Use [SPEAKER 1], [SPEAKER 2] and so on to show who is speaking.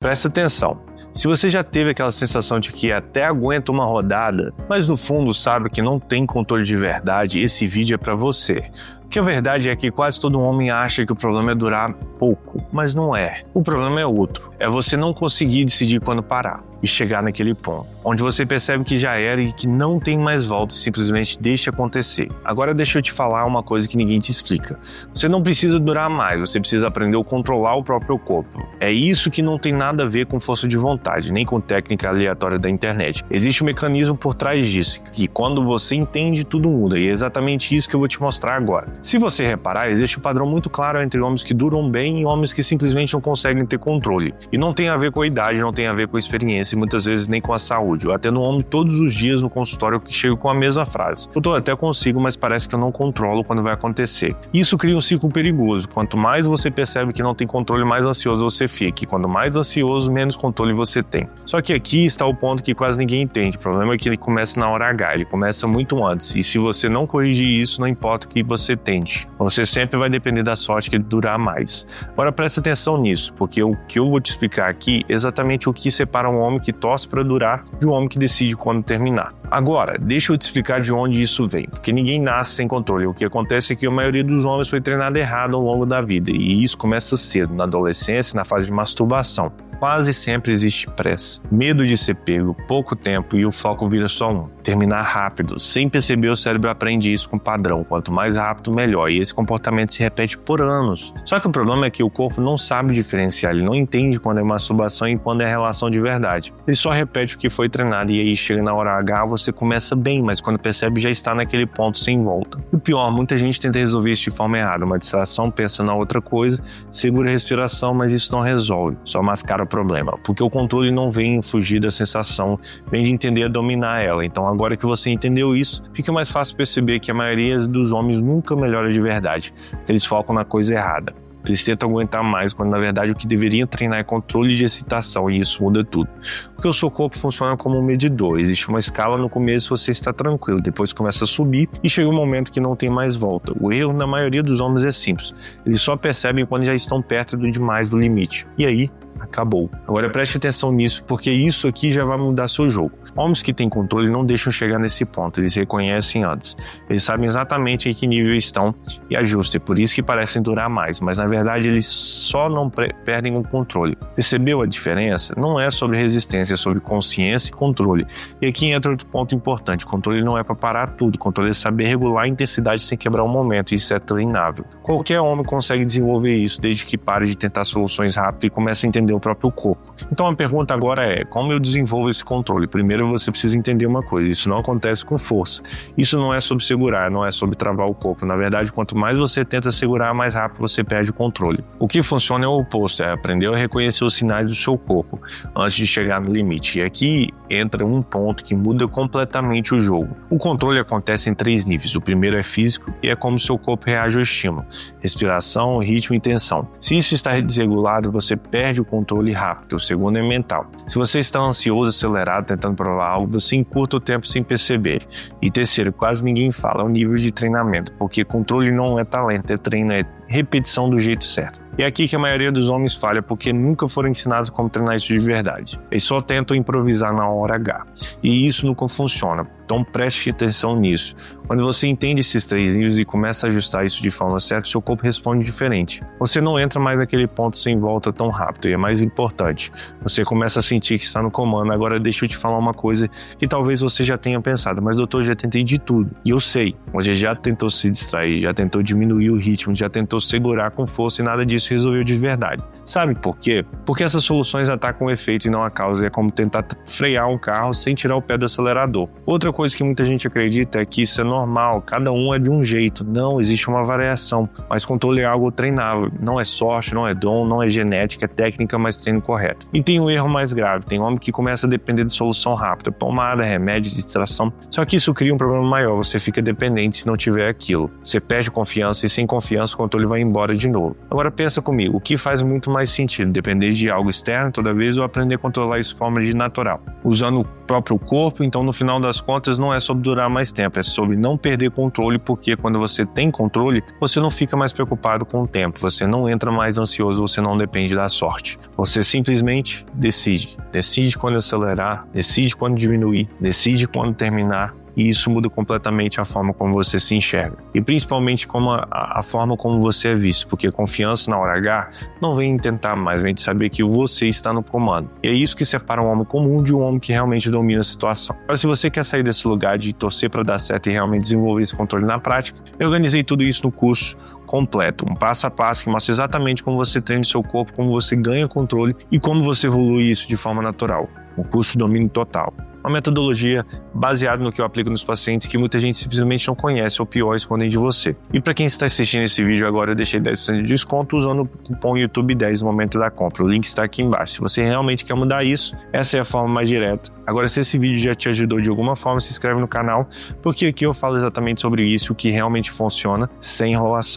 [SPEAKER 1] Presta atenção. Se você já teve aquela sensação de que até aguenta uma rodada, mas no fundo sabe que não tem controle de verdade, esse vídeo é para você. Porque a verdade é que quase todo homem acha que o problema é durar pouco, mas não é. O problema é outro. É você não conseguir decidir quando parar e chegar naquele ponto, onde você percebe que já era e que não tem mais volta e simplesmente deixa acontecer. Agora deixa eu te falar uma coisa que ninguém te explica. Você não precisa durar mais, você precisa aprender a controlar o próprio corpo. É isso que não tem nada a ver com força de vontade, nem com técnica aleatória da internet. Existe um mecanismo por trás disso, que quando você entende, tudo muda, e é exatamente isso que eu vou te mostrar agora. Se você reparar, existe um padrão muito claro entre homens que duram bem e homens que simplesmente não conseguem ter controle. E não tem a ver com a idade, não tem a ver com a experiência, e muitas vezes nem com a saúde. Eu atendo um homem todos os dias no consultório que chega com a mesma frase: doutor, até consigo, mas parece que eu não controlo quando vai acontecer. Isso cria um ciclo perigoso. Quanto mais você percebe que não tem controle, mais ansioso você fica. E quando mais ansioso, menos controle você tem. Só que aqui está o ponto que quase ninguém entende. O problema é que ele começa na hora H, ele começa muito antes. E se você não corrigir isso, não importa o que você tente, você sempre vai depender da sorte que durar mais. Agora presta atenção nisso, porque o que eu vou te explicar aqui é exatamente o que separa um homem que torce para durar de um homem que decide quando terminar. Agora, deixa eu te explicar de onde isso vem, porque ninguém nasce sem controle. O que acontece é que a maioria dos homens foi treinada errado ao longo da vida, e isso começa cedo, na adolescência, na fase de masturbação. Quase sempre existe pressa, medo de ser pego, pouco tempo e o foco vira só um: terminar rápido. Sem perceber, o cérebro aprende isso com padrão. Quanto mais rápido, melhor. E esse comportamento se repete por anos. Só que o problema é que o corpo não sabe diferenciar. Ele não entende quando é masturbação e quando é relação de verdade. Ele só repete o que foi treinado e aí chega na hora H, você começa bem, mas quando percebe já está naquele ponto sem volta. E o pior, muita gente tenta resolver isso de forma errada. Uma distração, pensa na outra coisa, segura a respiração, mas isso não resolve. Só mascara o problema. Porque o controle não vem em fugir da sensação, vem de entender a dominar ela. Então agora que você entendeu isso, fica mais fácil perceber que a maioria dos homens nunca melhora de verdade. Eles focam na coisa errada. Eles tentam aguentar mais, quando na verdade o que deveriam treinar é controle de excitação, e isso muda tudo. Porque o seu corpo funciona como um medidor. Existe uma escala, no começo você está tranquilo, depois começa a subir e chega um momento que não tem mais volta. O erro na maioria dos homens é simples. Eles só percebem quando já estão perto do demais do limite. E aí, acabou. Agora preste atenção nisso, porque isso aqui já vai mudar seu jogo. Homens que têm controle não deixam chegar nesse ponto, eles reconhecem antes. Eles sabem exatamente em que nível estão e ajustam, é por isso que parecem durar mais, mas na verdade eles só não perdem o controle. Percebeu a diferença? Não é sobre resistência, é sobre consciência e controle. E aqui entra outro ponto importante: controle não é para parar tudo, controle é saber regular a intensidade sem quebrar o momento, e isso é treinável. Qualquer homem consegue desenvolver isso, desde que pare de tentar soluções rápidas e comece a entender o próprio corpo. Então a pergunta agora é: como eu desenvolvo esse controle? Primeiro você precisa entender uma coisa: isso não acontece com força. Isso não é sobre segurar, não é sobre travar o corpo. Na verdade, quanto mais você tenta segurar, mais rápido você perde o controle. O que funciona é o oposto, é aprender a reconhecer os sinais do seu corpo antes de chegar no limite. E aqui entra um ponto que muda completamente o jogo. O controle acontece em 3 níveis. O primeiro é físico, e é como o seu corpo reage ao estímulo: respiração, ritmo e tensão. Se isso está desregulado, você perde o controle rápido. O segundo é mental. Se você está ansioso, acelerado, tentando provar algo, você encurta o tempo sem perceber. E terceiro, quase ninguém fala, é o nível de treinamento, porque controle não é talento, é treino, é repetição do jeito certo. E é aqui que a maioria dos homens falha, porque nunca foram ensinados como treinar isso de verdade. Eles só tentam improvisar na hora H. E isso nunca funciona. Então preste atenção nisso. Quando você entende esses 3 níveis e começa a ajustar isso de forma certa, seu corpo responde diferente. Você não entra mais naquele ponto sem volta tão rápido, e é mais importante, você começa a sentir que está no comando. Agora deixa eu te falar uma coisa que talvez você já tenha pensado: mas doutor, já tentei de tudo. E eu sei, você já tentou se distrair, já tentou diminuir o ritmo, já tentou segurar com força, e nada disso resolveu de verdade. Sabe por quê? Porque essas soluções atacam o efeito e não a causa. É como tentar frear um carro sem tirar o pé do acelerador. Outra coisa que muita gente acredita é que isso é normal, cada um é de um jeito. Não, existe uma variação, mas controle é algo treinável. Não é sorte, não é dom, não é genética, é técnica, mas treino correto. E tem um erro mais grave: tem homem que começa a depender de solução rápida, pomada, remédio, distração. Só que isso cria um problema maior: você fica dependente se não tiver aquilo. Você perde confiança, e sem confiança o controle vai embora de novo. Agora pensa comigo, o que faz muito mais sentido? Depender de algo externo toda vez ou aprender a controlar isso de forma natural? Usando o próprio corpo, então no final das contas não é sobre durar mais tempo, é sobre não perder controle, porque quando você tem controle, você não fica mais preocupado com o tempo, você não entra mais ansioso, você não depende da sorte. Você simplesmente decide quando acelerar, decide quando diminuir, decide quando terminar. E isso muda completamente a forma como você se enxerga. E principalmente como a forma como você é visto. Porque confiança na hora H não vem de tentar mais, vem de saber que você está no comando. E é isso que separa um homem comum de um homem que realmente domina a situação. Agora, se você quer sair desse lugar de torcer para dar certo e realmente desenvolver esse controle na prática, eu organizei tudo isso no curso completo, um passo a passo que mostra exatamente como você treina o seu corpo, como você ganha controle e como você evolui isso de forma natural. Um curso de domínio total. Uma metodologia baseada no que eu aplico nos pacientes que muita gente simplesmente não conhece ou pior, escondem de você. E para quem está assistindo esse vídeo agora, eu deixei 10% de desconto usando o cupom YouTube10 no momento da compra. O link está aqui embaixo. Se você realmente quer mudar isso, essa é a forma mais direta. Agora, se esse vídeo já te ajudou de alguma forma, se inscreve no canal, porque aqui eu falo exatamente sobre isso, o que realmente funciona, sem enrolação.